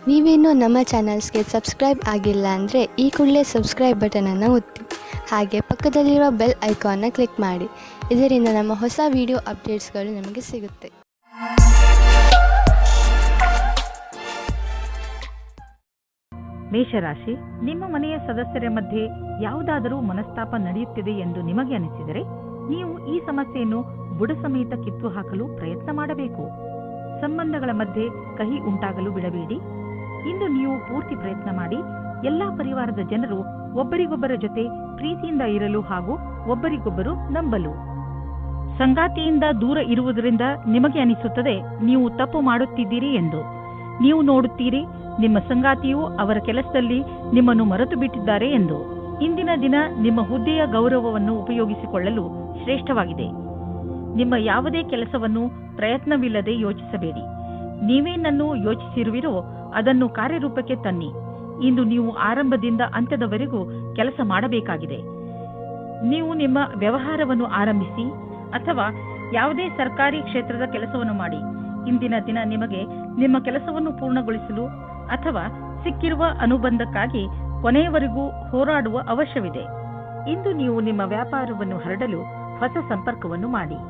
ನೀವೇನೂ ನಮ್ಮ ಚಾನಲ್ಸ್ಗೆ ಸಬ್ಸ್ಕ್ರೈಬ್ ಆಗಿಲ್ಲ ಅಂದರೆ ಈ ಕೂಡಲೇ ಸಬ್ಸ್ಕ್ರೈಬ್ ಬಟನನ್ನು ಒತ್ತಿ, ಹಾಗೆ ಪಕ್ಕದಲ್ಲಿರುವ ಬೆಲ್ ಐಕಾನ್ನ ಕ್ಲಿಕ್ ಮಾಡಿ. ಇದರಿಂದ ನಮ್ಮ ಹೊಸ ವಿಡಿಯೋ ಅಪ್ಡೇಟ್ಸ್ಗಳು ನಿಮಗೆ ಸಿಗುತ್ತೆ. ಮೇಷರಾಶಿ, ನಿಮ್ಮ ಮನೆಯ ಸದಸ್ಯರ ಮಧ್ಯೆ ಯಾವುದಾದರೂ ಮನಸ್ತಾಪ ನಡೆಯುತ್ತಿದೆ ಎಂದು ನಿಮಗೆ ಅನಿಸಿದರೆ ನೀವು ಈ ಸಮಸ್ಯೆಯನ್ನು ಬುಡ ಸಮೇತ ಕಿತ್ತು ಹಾಕಲು ಪ್ರಯತ್ನ ಮಾಡಬೇಕು. ಸಂಬಂಧಗಳ ಮಧ್ಯೆ ಕಹಿ ಉಂಟಾಗಲು ಬಿಡಬೇಡಿ. ಇಂದು ನೀವು ಪೂರ್ತಿ ಪ್ರಯತ್ನ ಮಾಡಿ ಎಲ್ಲಾ ಪರಿವಾರದ ಜನರು ಒಬ್ಬರಿಗೊಬ್ಬರ ಜೊತೆ ಪ್ರೀತಿಯಿಂದ ಇರಲು ಹಾಗೂ ಒಬ್ಬರಿಗೊಬ್ಬರು ನಂಬಲು. ಸಂಗಾತಿಯಿಂದ ದೂರ ಇರುವುದರಿಂದ ನಿಮಗೆ ಅನಿಸುತ್ತದೆ ನೀವು ತಪ್ಪು ಮಾಡುತ್ತಿದ್ದೀರಿ ಎಂದು. ನೀವು ನೋಡುತ್ತೀರಿ ನಿಮ್ಮ ಸಂಗಾತಿಯು ಅವರ ಕೆಲಸದಲ್ಲಿ ನಿಮ್ಮನ್ನು ಮರೆತು ಬಿಟ್ಟಿದ್ದಾರೆ ಎಂದು. ಇಂದಿನ ದಿನ ನಿಮ್ಮ ಹುದ್ದೆಯ ಗೌರವವನ್ನು ಉಪಯೋಗಿಸಿಕೊಳ್ಳಲು ಶ್ರೇಷ್ಠವಾಗಿದೆ. ನಿಮ್ಮ ಯಾವುದೇ ಕೆಲಸವನ್ನು ಪ್ರಯತ್ನವಿಲ್ಲದೆ ಯೋಚಿಸಬೇಡಿ. ನೀವೇನನ್ನು ಯೋಚಿಸಿರುವಿರೋ ಅದನ್ನು ಕಾರ್ಯರೂಪಕ್ಕೆ ತನ್ನಿ. ಇಂದು ನೀವು ಆರಂಭದಿಂದ ಅಂತ್ಯದವರೆಗೂ ಕೆಲಸ ಮಾಡಬೇಕಾಗಿದೆ. ನೀವು ನಿಮ್ಮ ವ್ಯವಹಾರವನ್ನು ಆರಂಭಿಸಿ ಅಥವಾ ಯಾವುದೇ ಸರ್ಕಾರಿ ಕ್ಷೇತ್ರದ ಕೆಲಸವನ್ನು ಮಾಡಿ. ಇಂದಿನ ದಿನ ನಿಮಗೆ ನಿಮ್ಮ ಕೆಲಸವನ್ನು ಪೂರ್ಣಗೊಳಿಸಲು ಅಥವಾ ಸಿಕ್ಕಿರುವ ಅನುಬಂಧಕ್ಕಾಗಿ ಕೊನೆಯವರೆಗೂ ಹೋರಾಡುವ ಅವಶ್ಯವಿದೆ. ಇಂದು ನೀವು ನಿಮ್ಮ ವ್ಯಾಪಾರವನ್ನು ಹರಡಲು ಹೊಸ ಸಂಪರ್ಕವನ್ನು ಮಾಡಿ.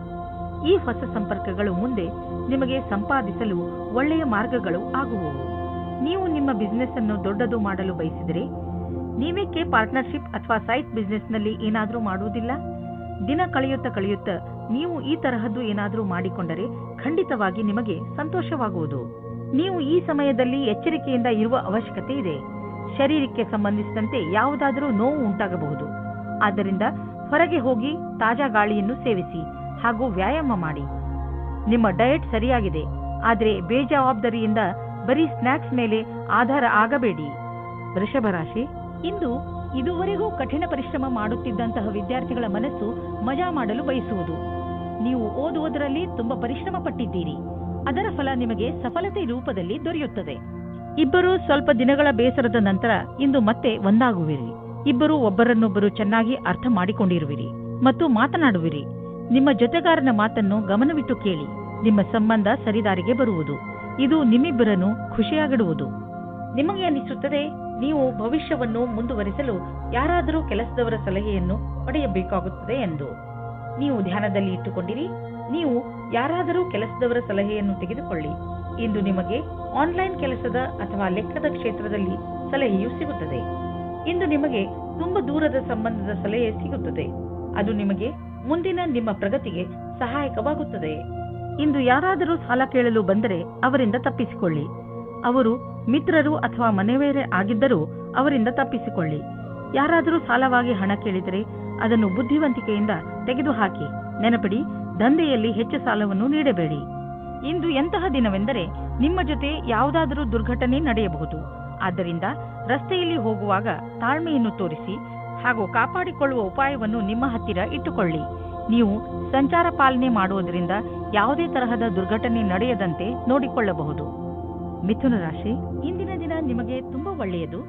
ಈ ಹೊಸ ಸಂಪರ್ಕಗಳು ಮುಂದೆ ನಿಮಗೆ ಸಂಪಾದಿಸಲು ಒಳ್ಳೆಯ ಮಾರ್ಗಗಳು ಆಗುವವು. ನೀವು ನಿಮ್ಮ ಬಿಸಿನೆಸ್ ಅನ್ನು ದೊಡ್ಡದು ಮಾಡಲು ಬಯಸಿದರೆ ನೀವೇಕೆ ಪಾರ್ಟ್ನರ್ಶಿಪ್ ಅಥವಾ ಸೈಟ್ ಬಿಸಿನೆಸ್ನಲ್ಲಿ ಏನಾದರೂ ಮಾಡುವುದಿಲ್ಲ? ದಿನ ಕಳೆಯುತ್ತಾ ನೀವು ಈ ತರಹದ್ದು ಏನಾದರೂ ಮಾಡಿಕೊಂಡರೆ ಖಂಡಿತವಾಗಿ ನಿಮಗೆ ಸಂತೋಷವಾಗುವುದು. ನೀವು ಈ ಸಮಯದಲ್ಲಿ ಎಚ್ಚರಿಕೆಯಿಂದ ಇರುವ ಅವಶ್ಯಕತೆ ಇದೆ. ಶರೀರಕ್ಕೆ ಸಂಬಂಧಿಸಿದಂತೆ ಯಾವುದಾದರೂ ನೋವು ಉಂಟಾಗಬಹುದು. ಆದ್ದರಿಂದ ಹೊರಗೆ ಹೋಗಿ ತಾಜಾ ಗಾಳಿಯನ್ನು ಸೇವಿಸಿ ಹಾಗೂ ವ್ಯಾಯಾಮ ಮಾಡಿ. ನಿಮ್ಮ ಡಯಟ್ ಸರಿಯಾಗಿದೆ, ಆದರೆ ಬೇಜವಾಬ್ದಾರಿಯಿಂದ ಬರೀ ಸ್ನ್ಯಾಕ್ಸ್ ಮೇಲೆ ಆಧಾರ ಆಗಬೇಡಿ. ವೃಷಭ ರಾಶಿ, ಇಂದು ಇದುವರೆಗೂ ಕಠಿಣ ಪರಿಶ್ರಮ ಮಾಡುತ್ತಿದ್ದಂತಹ ವಿದ್ಯಾರ್ಥಿಗಳ ಮನಸ್ಸು ಮಜಾ ಮಾಡಲು ಬಯಸುವುದು. ನೀವು ಓದುವುದರಲ್ಲಿ ತುಂಬಾ ಪರಿಶ್ರಮ ಪಟ್ಟಿದ್ದೀರಿ. ಅದರ ಫಲ ನಿಮಗೆ ಸಫಲತೆ ರೂಪದಲ್ಲಿ ದೊರೆಯುತ್ತದೆ. ಇಬ್ಬರು ಸ್ವಲ್ಪ ದಿನಗಳ ಬೇಸರದ ನಂತರ ಇಂದು ಮತ್ತೆ ಒಂದಾಗುವಿರಿ. ಇಬ್ಬರು ಒಬ್ಬರನ್ನೊಬ್ಬರು ಚೆನ್ನಾಗಿ ಅರ್ಥ ಮಾಡಿಕೊಂಡಿರುವಿರಿ ಮತ್ತು ಮಾತನಾಡುವಿರಿ. ನಿಮ್ಮ ಜೊತೆಗಾರನ ಮಾತನ್ನು ಗಮನವಿಟ್ಟು ಕೇಳಿ. ನಿಮ್ಮ ಸಂಬಂಧ ಸರಿದಾರಿಗೆ ಬರುವುದು. ಇದು ನಿಮ್ಮಿಬ್ಬರನ್ನು ಖುಷಿಯಾಗಿಡುವುದು. ನಿಮಗೆ ಅನಿಸುತ್ತದೆ ನೀವು ಭವಿಷ್ಯವನ್ನು ಮುಂದುವರಿಸಲು ಯಾರಾದರೂ ಕೆಲಸದವರ ಸಲಹೆಯನ್ನು ಪಡೆಯಬೇಕಾಗುತ್ತದೆ ಎಂದು. ನೀವು ಧ್ಯಾನದಲ್ಲಿ ಇಟ್ಟುಕೊಂಡಿರಿ. ನೀವು ಯಾರಾದರೂ ಕೆಲಸದವರ ಸಲಹೆಯನ್ನು ತೆಗೆದುಕೊಳ್ಳಿ. ಇಂದು ನಿಮಗೆ ಆನ್ಲೈನ್ ಕೆಲಸದ ಅಥವಾ ಲೆಕ್ಕದ ಕ್ಷೇತ್ರದಲ್ಲಿ ಸಲಹೆಯು ಸಿಗುತ್ತದೆ. ಇಂದು ನಿಮಗೆ ತುಂಬಾ ದೂರದ ಸಂಬಂಧದ ಸಲಹೆ ಸಿಗುತ್ತದೆ. ಅದು ನಿಮಗೆ ಮುಂದಿನ ನಿಮ್ಮ ಪ್ರಗತಿಗೆ ಸಹಾಯಕವಾಗುತ್ತದೆ. ಇಂದು ಯಾರಾದರೂ ಸಾಲ ಕೇಳಲು ಬಂದರೆ ಅವರಿಂದ ತಪ್ಪಿಸಿಕೊಳ್ಳಿ. ಅವರು ಮಿತ್ರರು ಅಥವಾ ಮನೆಯವರೇ ಆಗಿದ್ದರೂ ಅವರಿಂದ ತಪ್ಪಿಸಿಕೊಳ್ಳಿ. ಯಾರಾದರೂ ಸಾಲವಾಗಿ ಹಣ ಕೇಳಿದರೆ ಅದನ್ನು ಬುದ್ಧಿವಂತಿಕೆಯಿಂದ ತೆಗೆದುಹಾಕಿ. ನೆನಪಿಡಿ, ದಂಧೆಯಲ್ಲಿ ಹೆಚ್ಚು ಸಾಲವನ್ನು ನೀಡಬೇಡಿ. ಇಂದು ಎಂತಹ ದಿನವೆಂದರೆ ನಿಮ್ಮ ಜೊತೆ ಯಾವುದಾದರೂ ದುರ್ಘಟನೆ ನಡೆಯಬಹುದು. ಆದ್ದರಿಂದ ರಸ್ತೆಯಲ್ಲಿ ಹೋಗುವಾಗ ತಾಳ್ಮೆಯನ್ನು ತೋರಿಸಿ ಹಾಗೂ ಕಾಪಾಡಿಕೊಳ್ಳುವ ಉಪಾಯವನ್ನು ನಿಮ್ಮ ಹತ್ತಿರ ಇಟ್ಟುಕೊಳ್ಳಿ. ನೀವು ಸಂಚಾರ ಪಾಲನೆ ಮಾಡುವುದರಿಂದ ಯಾವುದೇ ತರಹದ ದುರ್ಘಟನೆ ನಡೆಯದಂತೆ ನೋಡಿಕೊಳ್ಳಬಹುದು. ಮಿಥುನ ರಾಶಿ, ಇಂದಿನ ದಿನ ನಿಮಗೆ ತುಂಬಾ ಒಳ್ಳೆಯದು.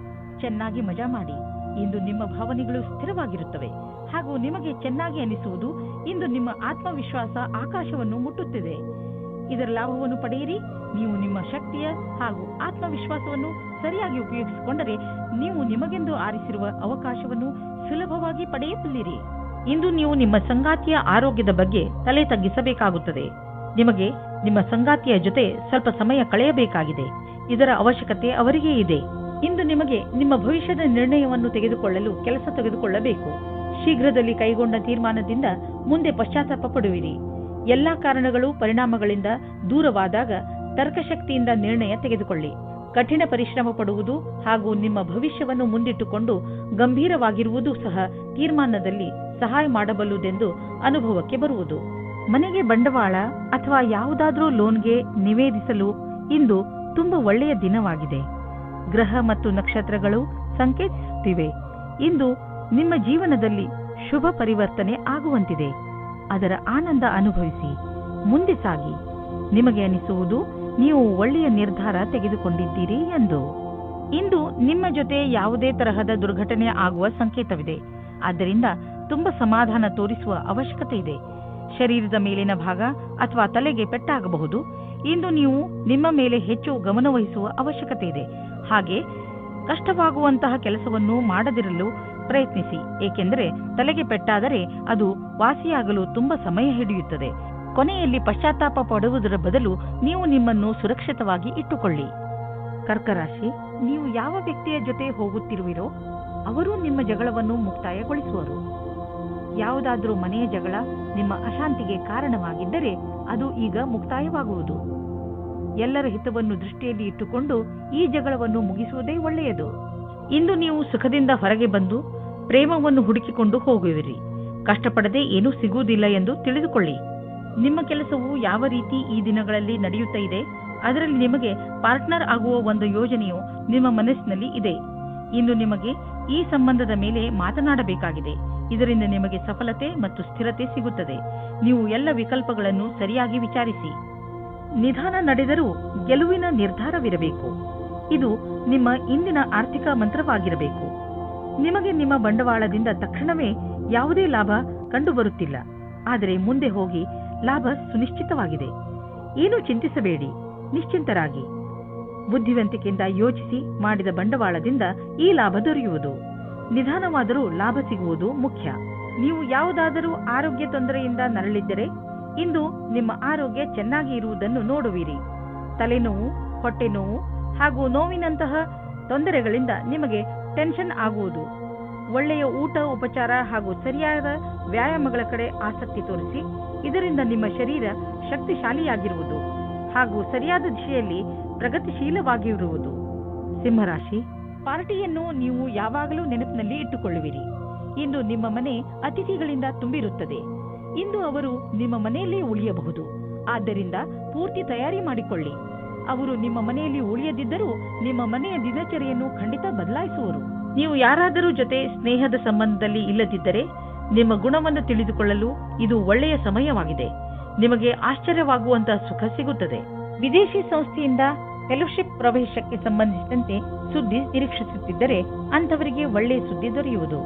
ಚೆನ್ನಾಗಿ ಮಜಾ ಮಾಡಿ. ಇಂದು ನಿಮ್ಮ ಭಾವನೆಗಳು ಸ್ಥಿರವಾಗಿರುತ್ತವೆ ಹಾಗೂ ನಿಮಗೆ ಚೆನ್ನಾಗಿ ಅನಿಸುವುದು. ಇಂದು ನಿಮ್ಮ ಆತ್ಮವಿಶ್ವಾಸ ಆಕಾಶವನ್ನು ಮುಟ್ಟುತ್ತಿದೆ. ಇದರ ಲಾಭವನ್ನು ಪಡೆಯಿರಿ. ನೀವು ನಿಮ್ಮ ಶಕ್ತಿಯ ಹಾಗೂ ಆತ್ಮವಿಶ್ವಾಸವನ್ನು ಸರಿಯಾಗಿ ಉಪಯೋಗಿಸಿಕೊಂಡರೆ ನೀವು ನಿಮಗೆಂದು ಆರಿಸಿರುವ ಅವಕಾಶವನ್ನು ಸುಲಭವಾಗಿ ಪಡೆಯಬಲ್ಲಿರಿ. ಇಂದು ನೀವು ನಿಮ್ಮ ಸಂಗಾತಿಯ ಆರೋಗ್ಯದ ಬಗ್ಗೆ ತಲೆ ತಗ್ಗಿಸಬೇಕಾಗುತ್ತದೆ. ನಿಮಗೆ ನಿಮ್ಮ ಸಂಗಾತಿಯ ಜೊತೆ ಸ್ವಲ್ಪ ಸಮಯ ಕಳೆಯಬೇಕಾಗಿದೆ. ಇದರ ಅವಶ್ಯಕತೆ ಅವರಿಗೆ ಇದೆ. ಇಂದು ನಿಮಗೆ ನಿಮ್ಮ ಭವಿಷ್ಯದ ನಿರ್ಣಯವನ್ನು ತೆಗೆದುಕೊಳ್ಳಲು ಕೆಲಸ ತೆಗೆದುಕೊಳ್ಳಬೇಕು. ಶೀಘ್ರದಲ್ಲಿ ಕೈಗೊಂಡ ತೀರ್ಮಾನದಿಂದ ಮುಂದೆ ಪಶ್ಚಾತ್ತಾಪ ಪಡುವಿರಿ. ಎಲ್ಲಾ ಕಾರಣಗಳು ಪರಿಣಾಮಗಳಿಂದ ದೂರವಾದಾಗ ತರ್ಕಶಕ್ತಿಯಿಂದ ನಿರ್ಣಯ ತೆಗೆದುಕೊಳ್ಳಿ. ಕಠಿಣ ಪರಿಶ್ರಮ ಪಡುವುದು ಹಾಗೂ ನಿಮ್ಮ ಭವಿಷ್ಯವನ್ನು ಮುಂದಿಟ್ಟುಕೊಂಡು ಗಂಭೀರವಾಗಿರುವುದು ಸಹ ತೀರ್ಮಾನದಲ್ಲಿ ಸಹಾಯ ಮಾಡಬಲ್ಲುದೆಂದು ಅನುಭವಕ್ಕೆ ಬರುವುದು. ಮನೆಗೆ ಬಂಡವಾಳ ಅಥವಾ ಯಾವುದಾದರೂ ಲೋನ್ಗೆ ನಿವೇದಿಸಲು ಇಂದು ತುಂಬಾ ಒಳ್ಳೆಯ ದಿನವಾಗಿದೆ. ಗ್ರಹ ಮತ್ತು ನಕ್ಷತ್ರಗಳು ಸಂಕೇತಿಸುತ್ತಿವೆ. ಇಂದು ನಿಮ್ಮ ಜೀವನದಲ್ಲಿ ಶುಭ ಪರಿವರ್ತನೆ ಆಗುವಂತಿದೆ. ಅದರ ಆನಂದ ಅನುಭವಿಸಿ ಮುಂದೆ ಸಾಗಿ. ನಿಮಗೆ ಅನಿಸುವುದು ನೀವು ಒಳ್ಳೆಯ ನಿರ್ಧಾರ ತೆಗೆದುಕೊಂಡಿದ್ದೀರಿ ಎಂದು. ಇಂದು ನಿಮ್ಮ ಜೊತೆ ಯಾವುದೇ ತರಹದ ದುರ್ಘಟನೆ ಆಗುವ ಸಂಕೇತವಿದೆ. ಆದ್ದರಿಂದ ತುಂಬಾ ಸಮಾಧಾನ ತೋರಿಸುವ ಅವಶ್ಯಕತೆ ಇದೆ. ಶರೀರದ ಮೇಲಿನ ಭಾಗ ಅಥವಾ ತಲೆಗೆ ಪೆಟ್ಟಾಗಬಹುದು. ಇಂದು ನೀವು ನಿಮ್ಮ ಮೇಲೆ ಹೆಚ್ಚು ಗಮನವಹಿಸುವ ಅವಶ್ಯಕತೆ ಇದೆ. ಹಾಗೆ ಕಷ್ಟವಾಗುವಂತಹ ಕೆಲಸವನ್ನು ಮಾಡದಿರಲು ಪ್ರಯತ್ನಿಸಿ, ಏಕೆಂದರೆ ತಲೆಗೆ ಪೆಟ್ಟಾದರೆ ಅದು ವಾಸಿಯಾಗಲು ತುಂಬಾ ಸಮಯ ಹಿಡಿಯುತ್ತದೆ. ಕೊನೆಯಲ್ಲಿ ಪಶ್ಚಾತ್ತಾಪ ಪಡುವುದರ ಬದಲು ನೀವು ನಿಮ್ಮನ್ನು ಸುರಕ್ಷಿತವಾಗಿ ಇಟ್ಟುಕೊಳ್ಳಿ. ಕರ್ಕ ರಾಶಿ, ನೀವು ಯಾವ ವ್ಯಕ್ತಿಯ ಜೊತೆ ಹೋಗುತ್ತಿರುವಿರೋ ಅವರು ನಿಮ್ಮ ಜಗಳವನ್ನು ಮುಕ್ತಾಯಗೊಳಿಸುವರು. ಯಾವುದಾದ್ರೂ ಮನೆಯ ಜಗಳ ನಿಮ್ಮ ಅಶಾಂತಿಗೆ ಕಾರಣವಾಗಿದ್ದರೆ ಅದು ಈಗ ಮುಕ್ತಾಯವಾಗುವುದು. ಎಲ್ಲರ ಹಿತವನ್ನು ದೃಷ್ಟಿಯಲ್ಲಿ ಇಟ್ಟುಕೊಂಡು ಈ ಜಗಳವನ್ನು ಮುಗಿಸುವುದೇ ಒಳ್ಳೆಯದು. ಇಂದು ನೀವು ಸುಖದಿಂದ ಹೊರಗೆ ಬಂದು ಪ್ರೇಮವನ್ನು ಹುಡುಕಿಕೊಂಡು ಹೋಗುವಿರಿ. ಕಷ್ಟಪಡದೆ ಏನೂ ಸಿಗುವುದಿಲ್ಲ ಎಂದು ತಿಳಿದುಕೊಳ್ಳಿ. ನಿಮ್ಮ ಕೆಲಸವು ಯಾವ ರೀತಿ ಈ ದಿನಗಳಲ್ಲಿ ನಡೆಯುತ್ತಾ ಇದೆ, ಅದರಲ್ಲಿ ನಿಮಗೆ ಪಾರ್ಟ್ನರ್ ಆಗುವ ಒಂದು ಯೋಜನೆಯು ನಿಮ್ಮ ಮನಸ್ಸಿನಲ್ಲಿ ಇದೆ. ಇಂದು ನಿಮಗೆ ಈ ಸಂಬಂಧದ ಮೇಲೆ ಮಾತನಾಡಬೇಕಾಗಿದೆ. ಇದರಿಂದ ನಿಮಗೆ ಸಫಲತೆ ಮತ್ತು ಸ್ಥಿರತೆ ಸಿಗುತ್ತದೆ. ನೀವು ಎಲ್ಲ ವಿಕಲ್ಪಗಳನ್ನು ಸರಿಯಾಗಿ ವಿಚಾರಿಸಿ. ನಿಧಾನ ನಡೆದರೂ ಗೆಲುವಿನ ನಿರ್ಧಾರವಿರಬೇಕು. ಇದು ನಿಮ್ಮ ಇಂದಿನ ಆರ್ಥಿಕ ಮಂತ್ರವಾಗಿರಬೇಕು. ನಿಮಗೆ ನಿಮ್ಮ ಬಂಡವಾಳದಿಂದ ತಕ್ಷಣವೇ ಯಾವುದೇ ಲಾಭ ಕಂಡುಬರುತ್ತಿಲ್ಲ, ಆದರೆ ಮುಂದೆ ಹೋಗಿ ಲಾಭ ಸುನಿಶ್ಚಿತವಾಗಿದೆ. ಏನೂ ಚಿಂತಿಸಬೇಡಿ, ನಿಶ್ಚಿಂತರಾಗಿ. ಬುದ್ಧಿವಂತಿಕೆಯಿಂದ ಯೋಚಿಸಿ ಮಾಡಿದ ಬಂಡವಾಳದಿಂದ ಈ ಲಾಭ ದೊರೆಯುವುದು. ನಿಧಾನವಾದರೂ ಲಾಭ ಸಿಗುವುದು ಮುಖ್ಯ. ನೀವು ಯಾವುದಾದರೂ ಆರೋಗ್ಯ ತೊಂದರೆಯಿಂದ ನರಳಿದ್ದರೆ ಇಂದು ನಿಮ್ಮ ಆರೋಗ್ಯ ಚೆನ್ನಾಗಿ ಇರುವುದನ್ನು ನೋಡುವಿರಿ. ತಲೆನೋವು, ಹೊಟ್ಟೆ ನೋವು ಹಾಗೂ ನೋವಿನಂತಹ ತೊಂದರೆಗಳಿಂದ ನಿಮಗೆ ಟೆನ್ಷನ್ ಆಗುವುದು. ಒಳ್ಳೆಯ ಊಟ, ಉಪಚಾರ ಹಾಗೂ ಸರಿಯಾದ ವ್ಯಾಯಾಮಗಳ ಕಡೆ ಆಸಕ್ತಿ ತೋರಿಸಿ. ಇದರಿಂದ ನಿಮ್ಮ ಶರೀರ ಶಕ್ತಿಶಾಲಿಯಾಗಿರುವುದು ಹಾಗೂ ಸರಿಯಾದ ದಿಶೆಯಲ್ಲಿ ಪ್ರಗತಿಶೀಲವಾಗಿರುವುದು. ಸಿಂಹರಾಶಿ, ಪಾರ್ಟಿಯನ್ನು ನೀವು ಯಾವಾಗಲೂ ನೆನಪಿನಲ್ಲಿ ಇಟ್ಟುಕೊಳ್ಳುವಿರಿ. ಇಂದು ನಿಮ್ಮ ಮನೆ ಅತಿಥಿಗಳಿಂದ ತುಂಬಿರುತ್ತದೆ. ಇಂದು ಅವರು ನಿಮ್ಮ ಮನೆಯಲ್ಲೇ ಉಳಿಯಬಹುದು. ಆದ್ದರಿಂದ ಪೂರ್ತಿ ತಯಾರಿ ಮಾಡಿಕೊಳ್ಳಿ. ಅವರು ನಿಮ್ಮ ಮನೆಯಲ್ಲಿ ಉಳಿಯದಿದ್ದರೂ ನಿಮ್ಮ ಮನೆಯ ದಿನಚರಿಯನ್ನು ಖಂಡಿತ ಬದಲಾಯಿಸುವರು. ನೀವು ಯಾರಾದರೂ ಜೊತೆ ಸ್ನೇಹದ ಸಂಬಂಧದಲ್ಲಿ ಇಲ್ಲದಿದ್ದರೆ ನಿಮ್ಮ ಗುಣವನ್ನು ತಿಳಿದುಕೊಳ್ಳಲು ಇದು ಒಳ್ಳೆಯ ಸಮಯವಾಗಿದೆ. ನಿಮಗೆ ಆಶ್ಚರ್ಯವಾಗುವಂತಹ ಸುಖ ಸಿಗುತ್ತದೆ. ವಿದೇಶಿ ಸಂಸ್ಥೆಯಿಂದ ಫೆಲೋಶಿಪ್ ಪ್ರವೇಶಕ್ಕೆ ಸಂಬಂಧಿಸಿದಂತೆ ಸುದ್ದಿ ನಿರೀಕ್ಷಿಸುತ್ತಿದ್ದರೆ ಅಂಥವರಿಗೆ ಒಳ್ಳೆಯ ಸುದ್ದಿ ದೊರೆಯುವುದು.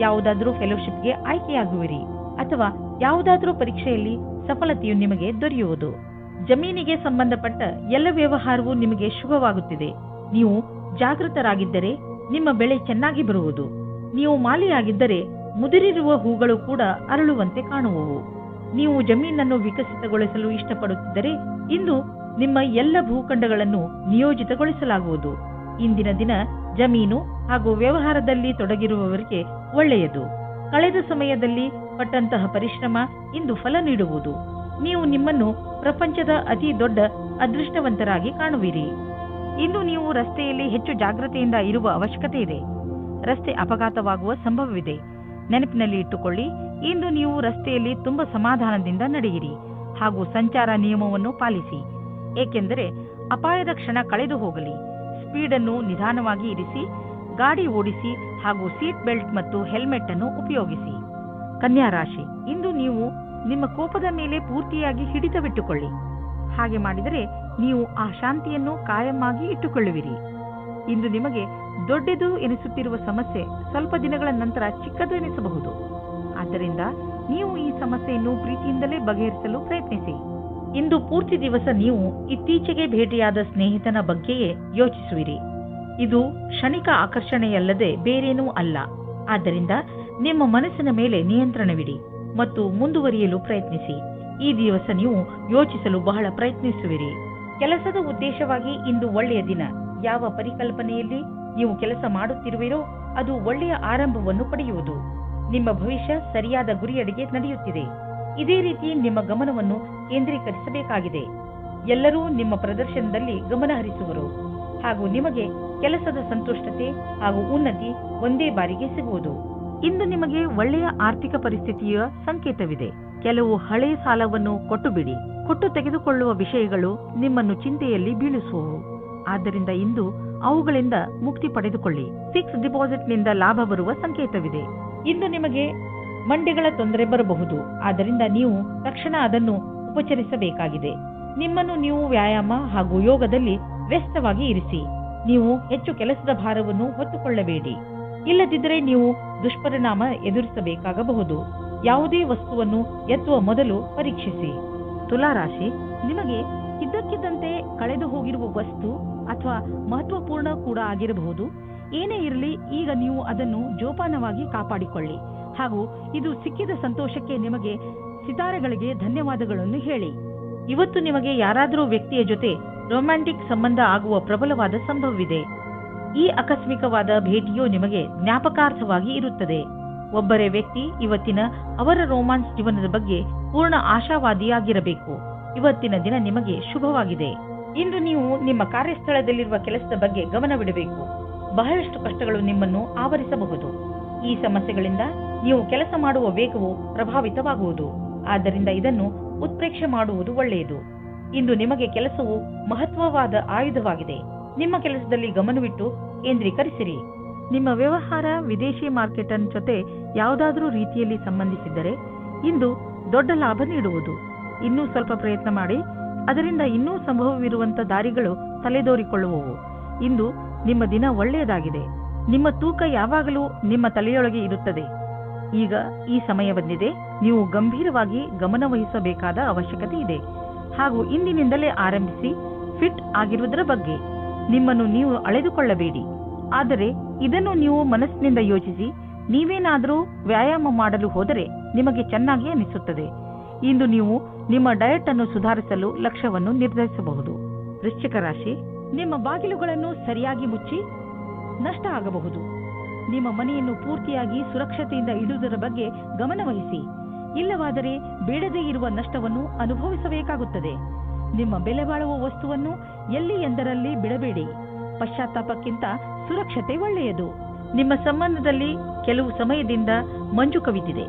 ಯಾವುದಾದರೂ ಫೆಲೋಶಿಪ್ಗೆ ಆಯ್ಕೆಯಾಗುವಿರಿ ಅಥವಾ ಯಾವುದಾದರೂ ಪರೀಕ್ಷೆಯಲ್ಲಿ ಸಫಲತೆಯು ನಿಮಗೆ ದೊರೆಯುವುದು. ಜಮೀನಿಗೆ ಸಂಬಂಧಪಟ್ಟ ಎಲ್ಲ ವ್ಯವಹಾರವೂ ನಿಮಗೆ ಶುಭವಾಗುತ್ತಿದೆ. ನೀವು ಜಾಗೃತರಾಗಿದ್ದರೆ ನಿಮ್ಮ ಬೆಳೆ ಚೆನ್ನಾಗಿ ಬರುವುದು. ನೀವು ಮಾಲಿಯಾಗಿದ್ದರೆ ಮುದುರಿರುವ ಹೂಗಳು ಕೂಡ ಅರಳುವಂತೆ ಕಾಣುವವು. ನೀವು ಜಮೀನನ್ನು ವಿಕಸಿತಗೊಳಿಸಲು ಇಷ್ಟಪಡುತ್ತಿದ್ದರೆ ಇಂದು ನಿಮ್ಮ ಎಲ್ಲ ಭೂಖಂಡಗಳನ್ನು ನಿಯೋಜಿತಗೊಳಿಸಲಾಗುವುದು. ಇಂದಿನ ದಿನ ಜಮೀನು ಹಾಗೂ ವ್ಯವಹಾರದಲ್ಲಿ ತೊಡಗಿರುವವರಿಗೆ ಒಳ್ಳೆಯದು. ಕಳೆದ ಸಮಯದಲ್ಲಿ ಪಟ್ಟಂತಹ ಪರಿಶ್ರಮ ಇಂದು ಫಲ ನೀಡುವುದು. ನೀವು ನಿಮ್ಮನ್ನು ಪ್ರಪಂಚದ ಅತಿ ದೊಡ್ಡ ಅದೃಷ್ಟವಂತರಾಗಿ ಕಾಣುವಿರಿ. ಇಂದು ನೀವು ರಸ್ತೆಯಲ್ಲಿ ಹೆಚ್ಚು ಜಾಗೃತೆಯಿಂದ ಇರುವ ಅವಶ್ಯಕತೆ ಇದೆ. ರಸ್ತೆ ಅಪಘಾತವಾಗುವ ಸಂಭವವಿದೆ. ನೆನಪಿನಲ್ಲಿ ಇಟ್ಟುಕೊಳ್ಳಿ, ಇಂದು ನೀವು ರಸ್ತೆಯಲ್ಲಿ ತುಂಬಾ ಸಮಾಧಾನದಿಂದ ನಡೆಯಿರಿ ಹಾಗೂ ಸಂಚಾರ ನಿಯಮವನ್ನು ಪಾಲಿಸಿ. ಏಕೆಂದರೆ ಅಪಾಯದ ಕ್ಷಣ ಕಳೆದು ಹೋಗಲಿ. ಸ್ಪೀಡನ್ನು ನಿಧಾನವಾಗಿ ಇರಿಸಿ, ಗಾಡಿ ಓಡಿಸಿ ಹಾಗೂ ಸೀಟ್ ಬೆಲ್ಟ್ ಮತ್ತು ಹೆಲ್ಮೆಟ್ ಅನ್ನು ಉಪಯೋಗಿಸಿ. ಕನ್ಯಾ ರಾಶಿ, ಇಂದು ನೀವು ನಿಮ್ಮ ಕೋಪದ ಮೇಲೆ ಪೂರ್ತಿಯಾಗಿ ಹಿಡಿತವಿಟ್ಟುಕೊಳ್ಳಿ. ಹಾಗೆ ಮಾಡಿದರೆ ನೀವು ಆ ಶಾಂತಿಯನ್ನು ಕಾಯಮಾಗಿ ಇಟ್ಟುಕೊಳ್ಳುವಿರಿ. ಇಂದು ನಿಮಗೆ ದೊಡ್ಡದು ಎನಿಸುತ್ತಿರುವ ಸಮಸ್ಯೆ ಸ್ವಲ್ಪ ದಿನಗಳ ನಂತರ ಚಿಕ್ಕದು ಎನಿಸಬಹುದು. ಆದ್ದರಿಂದ ನೀವು ಈ ಸಮಸ್ಯೆಯನ್ನು ಪ್ರೀತಿಯಿಂದಲೇ ಬಗೆಹರಿಸಲು ಪ್ರಯತ್ನಿಸಿ. ಇಂದು ಪೂರ್ತಿ ದಿವಸ ನೀವು ಇತ್ತೀಚೆಗೆ ಭೇಟಿಯಾದ ಸ್ನೇಹಿತನ ಬಗ್ಗೆಯೇ ಯೋಚಿಸುವಿರಿ. ಇದು ಕ್ಷಣಿಕ ಆಕರ್ಷಣೆಯಲ್ಲದೆ ಬೇರೇನೂ ಅಲ್ಲ. ಆದ್ದರಿಂದ ನಿಮ್ಮ ಮನಸ್ಸಿನ ಮೇಲೆ ನಿಯಂತ್ರಣವಿಡಿ ಮತ್ತು ಮುಂದುವರಿಯಲು ಪ್ರಯತ್ನಿಸಿ. ಈ ದಿವಸ ನೀವು ಯೋಚಿಸಲು ಬಹಳ ಪ್ರಯತ್ನಿಸುವಿರಿ. ಕೆಲಸದ ಉದ್ದೇಶವಾಗಿ ಇಂದು ಒಳ್ಳೆಯ ದಿನ. ಯಾವ ಪರಿಕಲ್ಪನೆಯಲ್ಲಿ ನೀವು ಕೆಲಸ ಮಾಡುತ್ತಿರುವಿರೋ ಅದು ಒಳ್ಳೆಯ ಆರಂಭವನ್ನು ಪಡೆಯುವುದು. ನಿಮ್ಮ ಭವಿಷ್ಯ ಸರಿಯಾದ ಗುರಿಯಡೆಗೆ ನಡೆಯುತ್ತಿದೆ. ಇದೇ ರೀತಿ ನಿಮ್ಮ ಗಮನವನ್ನು ಕೇಂದ್ರೀಕರಿಸಬೇಕಾಗಿದೆ. ಎಲ್ಲರೂ ನಿಮ್ಮ ಪ್ರದರ್ಶನದಲ್ಲಿ ಗಮನ ಹರಿಸುವರು ಹಾಗೂ ನಿಮಗೆ ಕೆಲಸದ ಸಂತುಷ್ಟತೆ ಹಾಗೂ ಉನ್ನತಿ ಒಂದೇ ಬಾರಿಗೆ ಸಿಗುವುದು. ಇಂದು ನಿಮಗೆ ಒಳ್ಳೆಯ ಆರ್ಥಿಕ ಪರಿಸ್ಥಿತಿಯ ಸಂಕೇತವಿದೆ. ಕೆಲವು ಹಳೆಯ ಸಾಲವನ್ನು ಕೊಟ್ಟು ಬಿಡಿ. ಕೊಟ್ಟು ತೆಗೆದುಕೊಳ್ಳುವ ವಿಷಯಗಳು ನಿಮ್ಮನ್ನು ಚಿಂತೆಯಲ್ಲಿ ಬೀಳಿಸುವವು. ಆದ್ದರಿಂದ ಇಂದು ಅವುಗಳಿಂದ ಮುಕ್ತಿ ಪಡೆದುಕೊಳ್ಳಿ. ಫಿಕ್ಸ್ ಡಿಪಾಸಿಟ್ನಿಂದ ಲಾಭ ಬರುವ ಸಂಕೇತವಿದೆ. ಇಂದು ನಿಮಗೆ ಮಂಡಿಗಳ ತೊಂದರೆ ಬರಬಹುದು. ಆದ್ದರಿಂದ ನೀವು ತಕ್ಷಣ ಅದನ್ನು ಉಪಚರಿಸಬೇಕಾಗಿದೆ. ನಿಮ್ಮನ್ನು ನೀವು ವ್ಯಾಯಾಮ ಹಾಗೂ ಯೋಗದಲ್ಲಿ ವ್ಯಸ್ತವಾಗಿ ಇರಿಸಿ. ನೀವು ಹೆಚ್ಚು ಕೆಲಸದ ಭಾರವನ್ನು ಹೊತ್ತುಕೊಳ್ಳಬೇಡಿ. ಇಲ್ಲದಿದ್ದರೆ ನೀವು ದುಷ್ಪರಿಣಾಮ ಎದುರಿಸಬೇಕಾಗಬಹುದು. ಯಾವುದೇ ವಸ್ತುವನ್ನು ಎತ್ತುವ ಮೊದಲು ಪರೀಕ್ಷಿಸಿ. ತುಲಾರಾಶಿ, ನಿಮಗೆ ಇದ್ದಕ್ಕಿದ್ದಂತೆ ಕಳೆದು ಹೋಗಿರುವ ವಸ್ತು ಅಥವಾ ಮಹತ್ವಪೂರ್ಣ ಕೂಡ ಆಗಿರಬಹುದು. ಏನೇ ಇರಲಿ, ಈಗ ನೀವು ಅದನ್ನು ಜೋಪಾನವಾಗಿ ಕಾಪಾಡಿಕೊಳ್ಳಿ ಹಾಗೂ ಇದು ಸಿಕ್ಕಿದ ಸಂತೋಷಕ್ಕೆ ನಿಮಗೆ ಸಿತಾರೆಗಳಿಗೆ ಧನ್ಯವಾದಗಳನ್ನು ಹೇಳಿ. ಇವತ್ತು ನಿಮಗೆ ಯಾರಾದರೂ ವ್ಯಕ್ತಿಯ ಜೊತೆ ರೊಮ್ಯಾಂಟಿಕ್ ಸಂಬಂಧ ಆಗುವ ಪ್ರಬಲವಾದ ಸಂಭವವಿದೆ. ಈ ಆಕಸ್ಮಿಕವಾದ ಭೇಟಿಯು ನಿಮಗೆ ಜ್ಞಾಪಕಾರ್ಥವಾಗಿ ಇರುತ್ತದೆ. ಒಬ್ಬರೇ ವ್ಯಕ್ತಿ ಇವತ್ತಿನ ಅವರ ರೋಮಾನ್ಸ್ ಜೀವನದ ಬಗ್ಗೆ ಪೂರ್ಣ ಆಶಾವಾದಿಯಾಗಿರಬೇಕು. ಇವತ್ತಿನ ದಿನ ನಿಮಗೆ ಶುಭವಾಗಿದೆ. ಇಂದು ನೀವು ನಿಮ್ಮ ಕಾರ್ಯಸ್ಥಳದಲ್ಲಿರುವ ಕೆಲಸದ ಬಗ್ಗೆ ಗಮನವಿಡಬೇಕು. ಬಹಳಷ್ಟು ಕಷ್ಟಗಳು ನಿಮ್ಮನ್ನು ಆವರಿಸಬಹುದು. ಈ ಸಮಸ್ಯೆಗಳಿಂದ ನೀವು ಕೆಲಸ ಮಾಡುವ ವೇಗವು ಪ್ರಭಾವಿತವಾಗುವುದು. ಆದ್ದರಿಂದ ಇದನ್ನು ಉತ್ಪ್ರೇಕ್ಷೆ ಮಾಡುವುದು ಒಳ್ಳೆಯದು. ಇಂದು ನಿಮಗೆ ಕೆಲಸವು ಮಹತ್ವವಾದ ಆಯುಧವಾಗಿದೆ. ನಿಮ್ಮ ಕೆಲಸದಲ್ಲಿ ಗಮನವಿಟ್ಟು ಕೇಂದ್ರೀಕರಿಸಿರಿ. ನಿಮ್ಮ ವ್ಯವಹಾರ ವಿದೇಶಿ ಮಾರ್ಕೆಟ್ ಜೊತೆ ಯಾವುದಾದರೂ ರೀತಿಯಲ್ಲಿ ಸಂಬಂಧಿಸಿದ್ದರೆ ಇಂದು ದೊಡ್ಡ ಲಾಭ ನೀಡುವುದು. ಇನ್ನೂ ಸ್ವಲ್ಪ ಪ್ರಯತ್ನ ಮಾಡಿ, ಅದರಿಂದ ಇನ್ನೂ ಸಂಭವವಿರುವಂತ ದಾರಿಗಳು ತಲೆದೋರಿಕೊಳ್ಳುವವು. ಇಂದು ನಿಮ್ಮ ದಿನ ಒಳ್ಳೆಯದಾಗಿದೆ. ನಿಮ್ಮ ತೂಕ ಯಾವಾಗಲೂ ನಿಮ್ಮ ತಲೆಯೊಳಗೆ ಇರುತ್ತದೆ. ಈಗ ಈ ಸಮಯ ಬಂದಿದೆ. ನೀವು ಗಂಭೀರವಾಗಿ ಗಮನವಹಿಸಬೇಕಾದ ಅವಶ್ಯಕತೆ ಇದೆ ಹಾಗೂ ಇಂದಿನಿಂದಲೇ ಆರಂಭಿಸಿ ಫಿಟ್ ಆಗಿರುವುದರ ಬಗ್ಗೆ ನಿಮ್ಮನ್ನು ನೀವು ಅಳೆದುಕೊಳ್ಳಬೇಡಿ. ಆದರೆ ಇದನ್ನು ನೀವು ಮನಸ್ಸಿನಿಂದ ಯೋಚಿಸಿ. ನೀವೇನಾದರೂ ವ್ಯಾಯಾಮ ಮಾಡಲು ಹೋದರೆ ನಿಮಗೆ ಚೆನ್ನಾಗಿ ಅನಿಸುತ್ತದೆ. ಇಂದು ನೀವು ನಿಮ್ಮ ಡಯಟ್ ಅನ್ನು ಸುಧಾರಿಸಲು ಲಕ್ಷ್ಯವನ್ನು ನಿರ್ಧರಿಸಬಹುದು. ವೃಶ್ಚಿಕ ರಾಶಿ, ನಿಮ್ಮ ಬಾಗಿಲುಗಳನ್ನು ಸರಿಯಾಗಿ ಮುಚ್ಚಿ. ನಷ್ಟ ಆಗಬಹುದು. ನಿಮ್ಮ ಮನೆಯನ್ನು ಪೂರ್ತಿಯಾಗಿ ಸುರಕ್ಷತೆಯಿಂದ ಇಡುವುದರ ಬಗ್ಗೆ ಗಮನವಹಿಸಿ. ಇಲ್ಲವಾದರೆ ಬೇಡದೇ ಇರುವ ನಷ್ಟವನ್ನು ಅನುಭವಿಸಬೇಕಾಗುತ್ತದೆ. ನಿಮ್ಮ ಬೆಲೆ ಬಾಳುವ ವಸ್ತುವನ್ನು ಎಲ್ಲಿ ಎಂದರಲ್ಲಿ ಬಿಡಬೇಡಿ. ಪಶ್ಚಾತ್ತಾಪಕ್ಕಿಂತ ಸುರಕ್ಷತೆ ಒಳ್ಳೆಯದು. ನಿಮ್ಮ ಸಂಬಂಧದಲ್ಲಿ ಕೆಲವು ಸಮಯದಿಂದ ಮಂಜು ಕವಿದಿದೆ.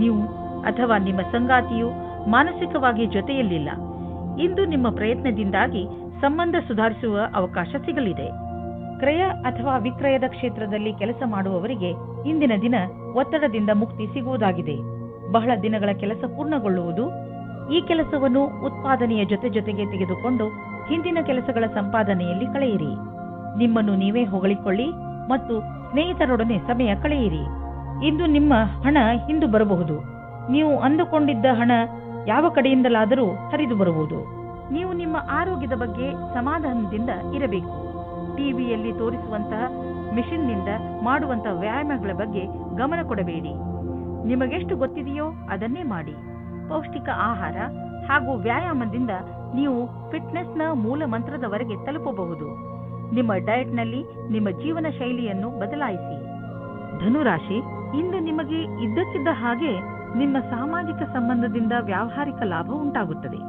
ನೀವು ಅಥವಾ ನಿಮ್ಮ ಸಂಗಾತಿಯು ಮಾನಸಿಕವಾಗಿ ಜೊತೆಯಲ್ಲಿಲ್ಲ. ಇಂದು ನಿಮ್ಮ ಪ್ರಯತ್ನದಿಂದಾಗಿ ಸಂಬಂಧ ಸುಧಾರಿಸುವ ಅವಕಾಶ ಸಿಗಲಿದೆ. ಕ್ರಯ ಅಥವಾ ವಿಕ್ರಯದ ಕ್ಷೇತ್ರದಲ್ಲಿ ಕೆಲಸ ಮಾಡುವವರಿಗೆ ಇಂದಿನ ದಿನ ಒತ್ತಡದಿಂದ ಮುಕ್ತಿ ಸಿಗುವುದಾಗಿದೆ. ಬಹಳ ದಿನಗಳ ಕೆಲಸ ಪೂರ್ಣಗೊಳ್ಳುವುದು. ಈ ಕೆಲಸವನ್ನು ಉತ್ಪಾದನೆಯ ಜೊತೆಗೆ ತೆಗೆದುಕೊಂಡು ಹಿಂದಿನ ಕೆಲಸಗಳ ಸಂಪಾದನೆಯಲ್ಲಿ ಕಳೆಯಿರಿ. ನಿಮ್ಮನ್ನು ನೀವೇ ಹೊಗಳಿಕೊಳ್ಳಿ ಮತ್ತು ಸ್ನೇಹಿತರೊಡನೆ ಸಮಯ ಕಳೆಯಿರಿ. ಇಂದು ನಿಮ್ಮ ಹಣ ಹಿಂದು ಬರಬಹುದು. ನೀವು ಅಂದುಕೊಂಡಿದ್ದ ಹಣ ಯಾವ ಕಡೆಯಿಂದಲಾದರೂ ಹರಿದು ಬರುವುದು. ನೀವು ನಿಮ್ಮ ಆರೋಗ್ಯದ ಬಗ್ಗೆ ಸಮಾಧಾನದಿಂದ ಇರಬೇಕು. ಟಿವಿಯಲ್ಲಿ ತೋರಿಸುವಂತಹ ಮಿಷನ್ನಿಂದ ಮಾಡುವಂತಹ ವ್ಯಾಯಾಮಗಳ ಬಗ್ಗೆ ಗಮನ ಕೊಡಬೇಡಿ. ನಿಮಗೆಷ್ಟು ಗೊತ್ತಿದೆಯೋ ಅದನ್ನೇ ಮಾಡಿ. ಪೌಷ್ಟಿಕ ಆಹಾರ ಹಾಗೂ ವ್ಯಾಯಾಮದಿಂದ ನೀವು ಫಿಟ್ನೆಸ್ನ ಮೂಲ ಮಂತ್ರದವರೆಗೆ ತಲುಪಬಹುದು. ನಿಮ್ಮ ಡಯಟ್ನಲ್ಲಿ ನಿಮ್ಮ ಜೀವನ ಶೈಲಿಯನ್ನು ಬದಲಾಯಿಸಿ. ಧನುರಾಶಿ, ಇಂದು ನಿಮಗೆ ಇದ್ದಕ್ಕಿದ್ದ ಹಾಗೆ ನಿಮ್ಮ ಸಾಮಾಜಿಕ ಸಂಬಂಧದಿಂದ ವ್ಯಾವಹಾರಿಕ ಲಾಭ ಉಂಟಾಗುತ್ತದೆ.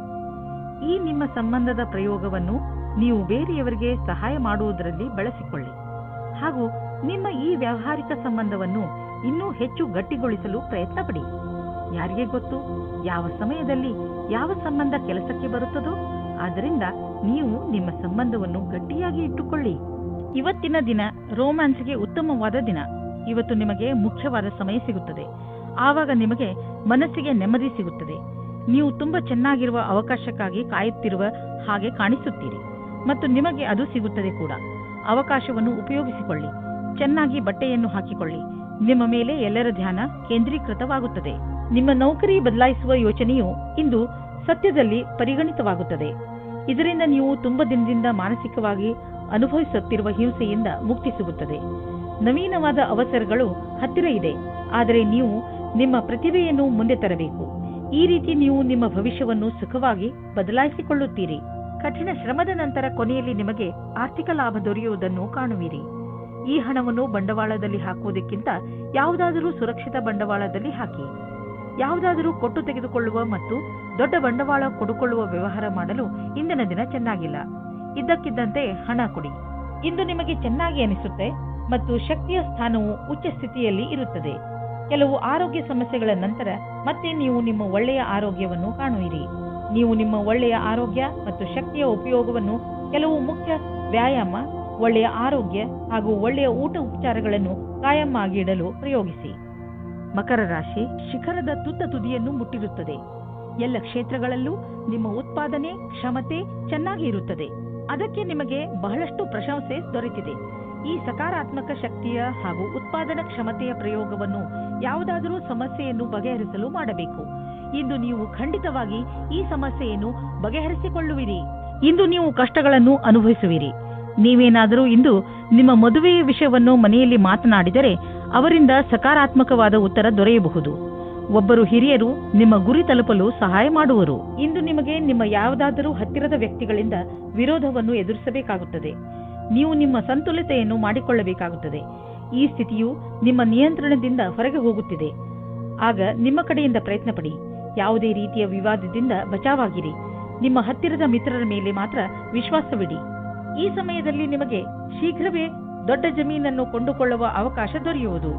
ಈ ನಿಮ್ಮ ಸಂಬಂಧದ ಪ್ರಯೋಗವನ್ನು ನೀವು ಬೇರೆಯವರಿಗೆ ಸಹಾಯ ಮಾಡುವುದರಲ್ಲಿ ಬಳಸಿಕೊಳ್ಳಿ ಹಾಗೂ ನಿಮ್ಮ ಈ ವ್ಯಾವಹಾರಿಕ ಸಂಬಂಧವನ್ನು ಇನ್ನೂ ಹೆಚ್ಚು ಗಟ್ಟಿಗೊಳಿಸಲು ಪ್ರಯತ್ನ ಪಡಿ. ಯಾರಿಗೆ ಗೊತ್ತು ಯಾವ ಸಮಯದಲ್ಲಿ ಯಾವ ಸಂಬಂಧ ಕೆಲಸಕ್ಕೆ ಬರುತ್ತದೋ. ಆದ್ದರಿಂದ ನೀವು ನಿಮ್ಮ ಸಂಬಂಧವನ್ನು ಗಟ್ಟಿಯಾಗಿ ಇಟ್ಟುಕೊಳ್ಳಿ. ಇವತ್ತಿನ ದಿನ ರೋಮ್ಯಾನ್ಸ್ಗೆ ಉತ್ತಮವಾದ ದಿನ. ಇವತ್ತು ನಿಮಗೆ ಮುಖ್ಯವಾದ ಸಮಯ ಸಿಗುತ್ತದೆ. ಆವಾಗ ನಿಮಗೆ ಮನಸ್ಸಿಗೆ ನೆಮ್ಮದಿ ಸಿಗುತ್ತದೆ. ನೀವು ತುಂಬಾ ಚೆನ್ನಾಗಿರುವ ಅವಕಾಶಕ್ಕಾಗಿ ಕಾಯುತ್ತಿರುವ ಹಾಗೆ ಕಾಣಿಸುತ್ತೀರಿ ಮತ್ತು ನಿಮಗೆ ಅದು ಸಿಗುತ್ತದೆ ಕೂಡ. ಅವಕಾಶವನ್ನು ಉಪಯೋಗಿಸಿಕೊಳ್ಳಿ. ಚೆನ್ನಾಗಿ ಬಟ್ಟೆಯನ್ನು ಹಾಕಿಕೊಳ್ಳಿ. ನಿಮ್ಮ ಮೇಲೆ ಎಲ್ಲರ ಧ್ಯಾನ ಕೇಂದ್ರೀಕೃತವಾಗುತ್ತದೆ. ನಿಮ್ಮ ನೌಕರಿ ಬದಲಾಯಿಸುವ ಯೋಚನೆಯು ಇಂದು ಸತ್ಯದಲ್ಲಿ ಪರಿಗಣಿತವಾಗುತ್ತದೆ. ಇದರಿಂದ ನೀವು ತುಂಬಾ ದಿನದಿಂದ ಮಾನಸಿಕವಾಗಿ ಅನುಭವಿಸುತ್ತಿರುವ ಹಿಂಸೆಯಿಂದ ಮುಕ್ತಿ ಸಿಗುತ್ತದೆ. ನವೀನವಾದ ಅವಸರಗಳು ಹತ್ತಿರ ಇದೆ, ಆದರೆ ನೀವು ನಿಮ್ಮ ಪ್ರತಿಭೆಯನ್ನು ಮುಂದೆ ತರಬೇಕು. ಈ ರೀತಿ ನೀವು ನಿಮ್ಮ ಭವಿಷ್ಯವನ್ನು ಸುಖವಾಗಿ ಬದಲಾಯಿಸಿಕೊಳ್ಳುತ್ತೀರಿ. ಕಠಿಣ ಶ್ರಮದ ನಂತರ ಕೊನೆಯಲ್ಲಿ ನಿಮಗೆ ಆರ್ಥಿಕ ಲಾಭ ದೊರೆಯುವುದನ್ನು ಕಾಣುವಿರಿ. ಈ ಹಣವನ್ನು ಬಂಡವಾಳದಲ್ಲಿ ಹಾಕುವುದಕ್ಕಿಂತ ಯಾವುದಾದರೂ ಸುರಕ್ಷಿತ ಬಂಡವಾಳದಲ್ಲಿ ಹಾಕಿ. ಯಾವುದಾದರೂ ಕೊಟ್ಟು ತೆಗೆದುಕೊಳ್ಳುವ ಮತ್ತು ದೊಡ್ಡ ಬಂಡವಾಳ ಕೊಡುಕೊಳ್ಳುವ ವ್ಯವಹಾರ ಮಾಡಲು ಇಂದಿನ ದಿನ ಚೆನ್ನಾಗಿಲ್ಲ. ಇದ್ದಕ್ಕಿದ್ದಂತೆ ಹಣ ಕೊಡಿ. ಇಂದು ನಿಮಗೆ ಚೆನ್ನಾಗಿ ಅನಿಸುತ್ತೆ ಮತ್ತು ಶಕ್ತಿಯ ಸ್ಥಾನವು ಉಚ್ಚ ಸ್ಥಿತಿಯಲ್ಲಿ ಇರುತ್ತದೆ. ಕೆಲವು ಆರೋಗ್ಯ ಸಮಸ್ಯೆಗಳ ನಂತರ ಮತ್ತೆ ನೀವು ನಿಮ್ಮ ಒಳ್ಳೆಯ ಆರೋಗ್ಯವನ್ನು ಕಾಣುವಿರಿ. ನೀವು ನಿಮ್ಮ ಒಳ್ಳೆಯ ಆರೋಗ್ಯ ಮತ್ತು ಶಕ್ತಿಯ ಉಪಯೋಗವನ್ನು ಕೆಲವು ಮುಖ್ಯ ವ್ಯಾಯಾಮ, ಒಳ್ಳೆಯ ಆರೋಗ್ಯ ಹಾಗೂ ಒಳ್ಳೆಯ ಊಟ ಉಪಚಾರಗಳನ್ನು ಕಾಯಂ ಆಗಿ ಇಡಲು ಪ್ರಯೋಗಿಸಿ. ಮಕರ ರಾಶಿ, ಶಿಖರದ ತುತ್ತ ತುದಿಯನ್ನು ಮುಟ್ಟಿರುತ್ತದೆ. ಎಲ್ಲ ಕ್ಷೇತ್ರಗಳಲ್ಲೂ ನಿಮ್ಮ ಉತ್ಪಾದನೆ ಕ್ಷಮತೆ ಚೆನ್ನಾಗಿ ಇರುತ್ತದೆ. ಅದಕ್ಕೆ ನಿಮಗೆ ಬಹಳಷ್ಟು ಪ್ರಶಂಸೆ ದೊರೆತಿದೆ. ಈ ಸಕಾರಾತ್ಮಕ ಶಕ್ತಿಯ ಹಾಗೂ ಉತ್ಪಾದನಾ ಕ್ಷಮತೆಯ ಪ್ರಯೋಗವನ್ನು ಯಾವುದಾದರೂ ಸಮಸ್ಯೆಯನ್ನು ಬಗೆಹರಿಸಲು ಮಾಡಬೇಕು. ಇಂದು ನೀವು ಖಂಡಿತವಾಗಿ ಈ ಸಮಸ್ಯೆಯನ್ನು ಬಗೆಹರಿಸಿಕೊಳ್ಳುವಿರಿ. ಇಂದು ನೀವು ಕಷ್ಟಗಳನ್ನು ಅನುಭವಿಸುವಿರಿ. ನೀವೇನಾದರೂ ಇಂದು ನಿಮ್ಮ ಮದುವೆಯ ವಿಷಯವನ್ನು ಮನೆಯಲ್ಲಿ ಮಾತನಾಡಿದರೆ ಅವರಿಂದ ಸಕಾರಾತ್ಮಕವಾದ ಉತ್ತರ ದೊರೆಯಬಹುದು. ಒಬ್ಬರು ಹಿರಿಯರು ನಿಮ್ಮ ಗುರಿ ತಲುಪಲು ಸಹಾಯ ಮಾಡುವರು. ಇಂದು ನಿಮಗೆ ನಿಮ್ಮ ಯಾವುದಾದರೂ ಹತ್ತಿರದ ವ್ಯಕ್ತಿಗಳಿಂದ ವಿರೋಧವನ್ನು ಎದುರಿಸಬೇಕಾಗುತ್ತದೆ. ನೀವು ನಿಮ್ಮ ಸಂತುಲಿತೆಯನ್ನು ಮಾಡಿಕೊಳ್ಳಬೇಕಾಗುತ್ತದೆ. ಈ ಸ್ಥಿತಿಯು ನಿಮ್ಮ ನಿಯಂತ್ರಣದಿಂದ ಹೊರಗೆ ಹೋಗುತ್ತಿದೆ. ಆಗ ನಿಮ್ಮ ಕಡೆಯಿಂದ ಪ್ರಯತ್ನ ಪಡಿ. ಯಾವುದೇ ರೀತಿಯ ವಿವಾದದಿಂದ ಬಚಾವಾಗಿರಿ. ನಿಮ್ಮ ಹತ್ತಿರದ ಮಿತ್ರರ ಮೇಲೆ ಮಾತ್ರ ವಿಶ್ವಾಸವಿಡಿ. ಈ ಸಮಯದಲ್ಲಿ ನಿಮಗೆ ಶೀಘ್ರವೇ ದೊಡ್ಡ ಜಮೀನನ್ನು ಕೊಂಡುಕೊಳ್ಳುವ ಅವಕಾಶ ದೊರೆಯುವುದು.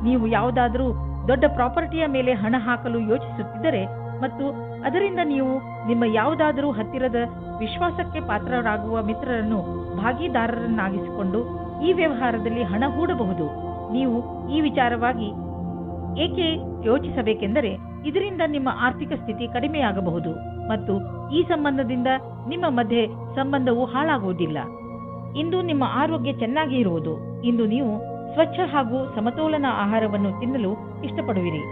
ನೀವು ಯಾವುದಾದರೂ ದೊಡ್ಡ ಪ್ರಾಪರ್ಟಿಯ ಮೇಲೆ ಹಣ ಹಾಕಲು ಯೋಚಿಸುತ್ತಿದ್ದರೆ ಮತ್ತು ಅದರಿಂದ ನೀವು ನಿಮ್ಮ ಯಾವುದಾದರೂ ಹತ್ತಿರದ ವಿಶ್ವಾಸಕ್ಕೆ ಪಾತ್ರರಾಗುವ ಮಿತ್ರರನ್ನು ಭಾಗಿದಾರರನ್ನಾಗಿಸಿಕೊಂಡು ಈ ವ್ಯವಹಾರದಲ್ಲಿ ಹಣ ಹೂಡಬಹುದು. ನೀವು ಈ ವಿಚಾರವಾಗಿ ಏಕೆ ಯೋಚಿಸಬೇಕೆಂದರೆ ಇದರಿಂದ ನಿಮ್ಮ ಆರ್ಥಿಕ ಸ್ಥಿತಿ ಕಡಿಮೆಯಾಗಬಹುದು ಮತ್ತು ಈ ಸಂಬಂಧದಿಂದ ನಿಮ್ಮ ಮಧ್ಯೆ ಸಂಬಂಧವು ಹಾಳಾಗುವುದಿಲ್ಲ. ಇಂದು ನಿಮ್ಮ ಆರೋಗ್ಯ ಚೆನ್ನಾಗಿ ಇರುವುದು. ಇಂದು ನೀವು ಸ್ವಚ್ಛ ಹಾಗೂ ಸಮತೋಲನ ಆಹಾರವನ್ನು ತಿನ್ನಲು ಇಷ್ಟಪಡುವಿರಿ.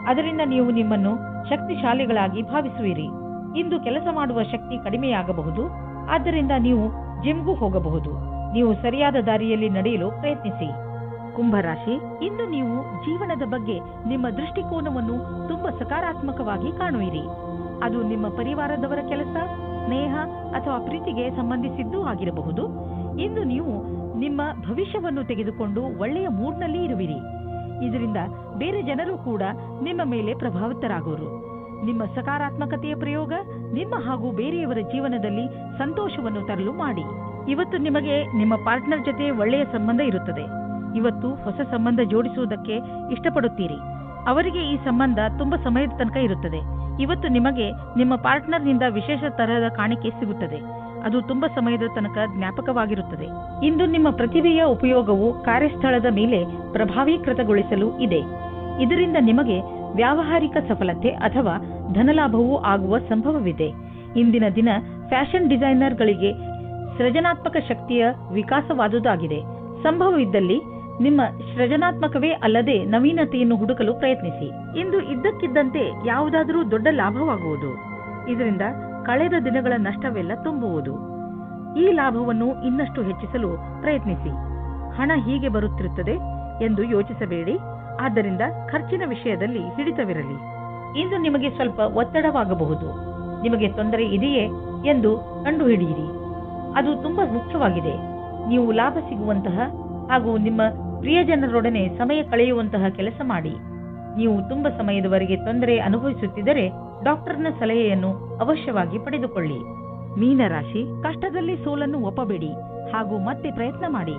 ಅದರಿಂದ ನೀವು ನಿಮ್ಮನ್ನು ಶಕ್ತಿಶಾಲಿಗಳಾಗಿ ಭಾವಿಸುವಿರಿ. ಇಂದು ಕೆಲಸ ಮಾಡುವ ಶಕ್ತಿ ಕಡಿಮೆಯಾಗಬಹುದು. ಆದ್ದರಿಂದ ನೀವು ಜಿಮ್ಗೂ ಹೋಗಬಹುದು. ನೀವು ಸರಿಯಾದ ದಾರಿಯಲ್ಲಿ ನಡೆಯಲು ಪ್ರಯತ್ನಿಸಿ. ಕುಂಭರಾಶಿ, ಇಂದು ನೀವು ಜೀವನದ ಬಗ್ಗೆ ನಿಮ್ಮ ದೃಷ್ಟಿಕೋನವನ್ನು ತುಂಬಾ ಸಕಾರಾತ್ಮಕವಾಗಿ ಕಾಣುವಿರಿ. ಅದು ನಿಮ್ಮ ಪರಿವಾರದವರ ಕೆಲಸ, ಸ್ನೇಹ ಅಥವಾ ಪ್ರೀತಿಗೆ ಸಂಬಂಧಿಸಿದ್ದೂ ಆಗಿರಬಹುದು. ಇಂದು ನೀವು ನಿಮ್ಮ ಭವಿಷ್ಯವನ್ನು ತೆಗೆದುಕೊಂಡು ಒಳ್ಳೆಯ ಮೂಡ್ನಲ್ಲಿ ಇರುವಿರಿ. ಇದರಿಂದ ಬೇರೆ ಜನರು ಕೂಡ ನಿಮ್ಮ ಮೇಲೆ ಪ್ರಭಾವಿತರಾಗುವರು. ನಿಮ್ಮ ಸಕಾರಾತ್ಮಕತೆಯ ಪ್ರಯೋಗ ನಿಮ್ಮ ಹಾಗೂ ಬೇರೆಯವರ ಜೀವನದಲ್ಲಿ ಸಂತೋಷವನ್ನು ತರಲು ಮಾಡಿ. ಇವತ್ತು ನಿಮಗೆ ನಿಮ್ಮ ಪಾರ್ಟ್ನರ್ ಜೊತೆ ಒಳ್ಳೆಯ ಸಂಬಂಧ ಇರುತ್ತದೆ. ಇವತ್ತು ಹೊಸ ಸಂಬಂಧ ಜೋಡಿಸುವುದಕ್ಕೆ ಇಷ್ಟಪಡುತ್ತೀರಿ. ಅವರಿಗೆ ಈ ಸಂಬಂಧ ತುಂಬಾ ಸಮಯದ ತನಕ ಇರುತ್ತದೆ. ಇವತ್ತು ನಿಮಗೆ ನಿಮ್ಮ ಪಾರ್ಟ್ನರ್ನಿಂದ ವಿಶೇಷ ತರಹದ ಕಾಣಿಕೆ ಸಿಗುತ್ತದೆ. ಅದು ತುಂಬಾ ಸಮಯದ ತನಕ ಜ್ಞಾಪಕವಾಗಿರುತ್ತದೆ. ಇಂದು ನಿಮ್ಮ ಪ್ರತಿಭೆಯ ಉಪಯೋಗವು ಕಾರ್ಯಸ್ಥಳದ ಮೇಲೆ ಪ್ರಭಾವೀಕೃತಗೊಳಿಸಲು ಇದೆ. ಇದರಿಂದ ನಿಮಗೆ ವ್ಯಾವಹಾರಿಕ ಸಫಲತೆ ಅಥವಾ ಧನಲಾಭವೂ ಆಗುವ ಸಂಭವವಿದೆ. ಇಂದಿನ ದಿನ ಫ್ಯಾಷನ್ ಡಿಸೈನರ್ಗಳಿಗೆ ಸೃಜನಾತ್ಮಕ ಶಕ್ತಿಯ ವಿಕಾಸವಾದುದಾಗಿದೆ. ಸಂಭವವಿದ್ದಲ್ಲಿ ನಿಮ್ಮ ಸೃಜನಾತ್ಮಕವೇ ಅಲ್ಲದೆ ನವೀನತೆಯನ್ನು ಹುಡುಕಲು ಪ್ರಯತ್ನಿಸಿ. ಇಂದು ಇದ್ದಕ್ಕಿದ್ದಂತೆ ಯಾವುದಾದರೂ ದೊಡ್ಡ ಲಾಭವಾಗುವುದು. ಇದರಿಂದ ಕಳೆದ ದಿನಗಳ ನಷ್ಟವೆಲ್ಲ ತುಂಬುವುದು. ಈ ಲಾಭವನ್ನು ಇನ್ನಷ್ಟು ಹೆಚ್ಚಿಸಲು ಪ್ರಯತ್ನಿಸಿ. ಹಣ ಹೀಗೆ ಬರುತ್ತಿರುತ್ತದೆ ಎಂದು ಯೋಚಿಸಬೇಡಿ. ಆದ್ದರಿಂದ ಖರ್ಚಿನ ವಿಷಯದಲ್ಲಿ ಹಿಡಿತವಿರಲಿ. ಇಂದು ನಿಮಗೆ ಸ್ವಲ್ಪ ಒತ್ತಡವಾಗಬಹುದು. ನಿಮಗೆ ತೊಂದರೆ ಇದೆಯೇ ಎಂದು ಕಂಡುಹಿಡಿಯಿರಿ. ಅದು ತುಂಬಾ ಮುಖ್ಯವಾಗಿದೆ. ನೀವು ಲಾಭ ಸಿಗುವಂತಹ ಹಾಗೂ ನಿಮ್ಮ ಪ್ರಿಯಜನರೊಡನೆ ಸಮಯ ಕಳೆಯುವಂತಹ ಕೆಲಸ ಮಾಡಿ. ನೀವು ತುಂಬಾ ಸಮಯದವರೆಗೆ ತೊಂದರೆ ಅನುಭವಿಸುತ್ತಿದ್ದರೆ ಡಾಕ್ಟರ್ನ ಸಲಹೆಯನ್ನು ಅವಶ್ಯವಾಗಿ ಪಡೆದುಕೊಳ್ಳಿ. ಮೀನರಾಶಿ, ಕಷ್ಟದಲ್ಲಿ ಸೋಲನ್ನು ಒಪ್ಪಬೇಡಿ ಹಾಗೂ ಮತ್ತೆ ಪ್ರಯತ್ನ ಮಾಡಿ.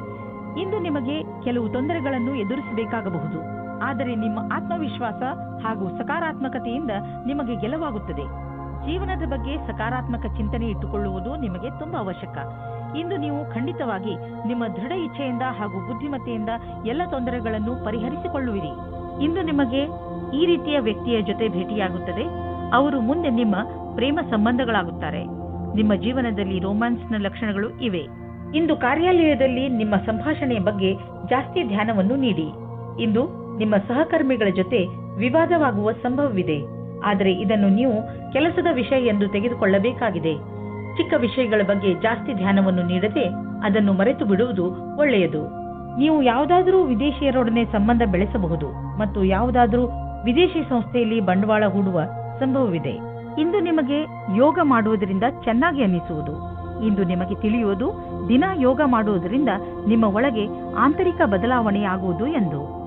ಇಂದು ನಿಮಗೆ ಕೆಲವು ತೊಂದರೆಗಳನ್ನು ಎದುರಿಸಬೇಕಾಗಬಹುದು. ಆದರೆ ನಿಮ್ಮ ಆತ್ಮವಿಶ್ವಾಸ ಹಾಗೂ ಸಕಾರಾತ್ಮಕತೆಯಿಂದ ನಿಮಗೆ ಗೆಲುವಾಗುತ್ತದೆ. ಜೀವನದ ಬಗ್ಗೆ ಸಕಾರಾತ್ಮಕ ಚಿಂತನೆ ಇಟ್ಟುಕೊಳ್ಳುವುದು ನಿಮಗೆ ತುಂಬಾ ಅವಶ್ಯಕ. ಇಂದು ನೀವು ಖಂಡಿತವಾಗಿ ನಿಮ್ಮ ದೃಢ ಇಚ್ಛೆಯಿಂದ ಹಾಗೂ ಬುದ್ಧಿಮತ್ತೆಯಿಂದ ಎಲ್ಲ ತೊಂದರೆಗಳನ್ನು ಪರಿಹರಿಸಿಕೊಳ್ಳುವಿರಿ. ಇಂದು ನಿಮಗೆ ಈ ರೀತಿಯ ವ್ಯಕ್ತಿಯ ಜೊತೆ ಭೇಟಿಯಾಗುತ್ತದೆ. ಅವರು ಮುಂದೆ ನಿಮ್ಮ ಪ್ರೇಮ ಸಂಬಂಧಗಳಾಗುತ್ತಾರೆ. ನಿಮ್ಮ ಜೀವನದಲ್ಲಿ ರೋಮ್ಯಾನ್ಸ್ನ ಲಕ್ಷಣಗಳು ಇವೆ. ಇಂದು ಕಾರ್ಯಾಲಯದಲ್ಲಿ ನಿಮ್ಮ ಸಂಭಾಷಣೆಯ ಬಗ್ಗೆ ಜಾಸ್ತಿ ಧ್ಯಾನವನ್ನು ನೀಡಿ. ಇಂದು ನಿಮ್ಮ ಸಹಕರ್ಮಿಗಳ ಜೊತೆ ವಿವಾದವಾಗುವ ಸಂಭವವಿದೆ. ಆದರೆ ಇದನ್ನು ನೀವು ಕೆಲಸದ ವಿಷಯ ಎಂದು ತೆಗೆದುಕೊಳ್ಳಬೇಕಾಗಿದೆ. ಚಿಕ್ಕ ವಿಷಯಗಳ ಬಗ್ಗೆ ಜಾಸ್ತಿ ಧ್ಯಾನವನ್ನು ನೀಡದೆ ಅದನ್ನು ಮರೆತು ಬಿಡುವುದು ಒಳ್ಳೆಯದು. ನೀವು ಯಾವುದಾದರೂ ವಿದೇಶಿಯರೊಡನೆ ಸಂಬಂಧ ಬೆಳೆಸಬಹುದು ಮತ್ತು ಯಾವುದಾದರೂ ವಿದೇಶಿ ಸಂಸ್ಥೆಯಲ್ಲಿ ಬಂಡವಾಳ ಹೂಡುವ ಸಂಭವವಿದೆ. ಇಂದು ನಿಮಗೆ ಯೋಗ ಮಾಡುವುದರಿಂದ ಚೆನ್ನಾಗಿ ಅನ್ನಿಸುವುದು. ಇಂದು ನಿಮಗೆ ತಿಳಿಯುವುದು ದಿನ ಯೋಗ ಮಾಡುವುದರಿಂದ ನಿಮ್ಮ ಒಳಗೆ ಆಂತರಿಕ ಬದಲಾವಣೆಯಾಗುವುದು ಎಂದು.